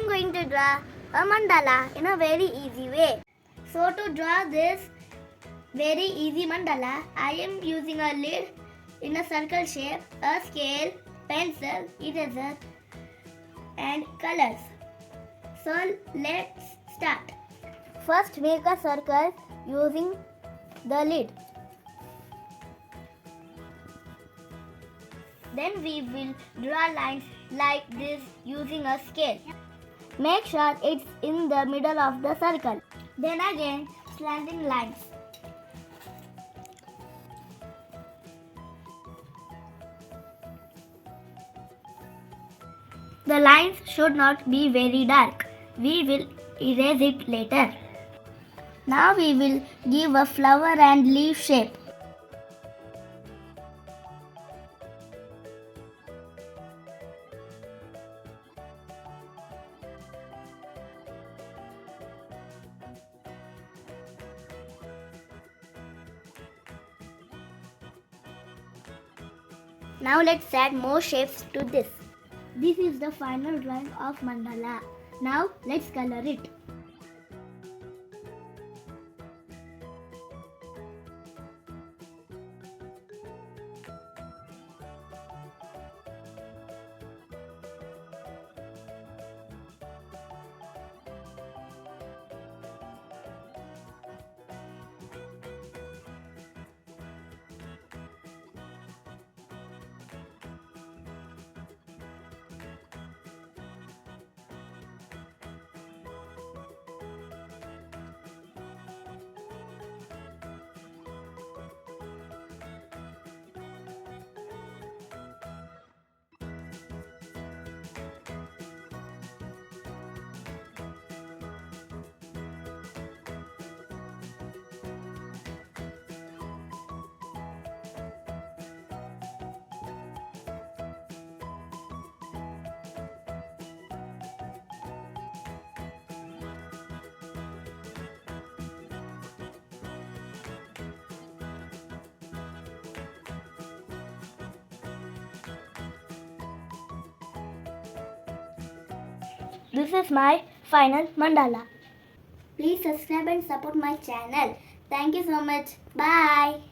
am going to draw a mandala in a very easy way. So to draw this very easy mandala, I am using a lid in a circle shape, a scale, pencil, eraser and colors. So let's start. First make a circle using the lid. Then we will draw lines like this using a scale. Make sure it's in the middle of the circle. Then again slanting lines. The lines should not be very dark. We will erase it later. Now we will give a flower and leaf shape. Now let's add more shapes to this. This is the final drawing of mandala. Now let's color it. This is my final mandala. Please subscribe and support my channel. Thank you so much. Bye.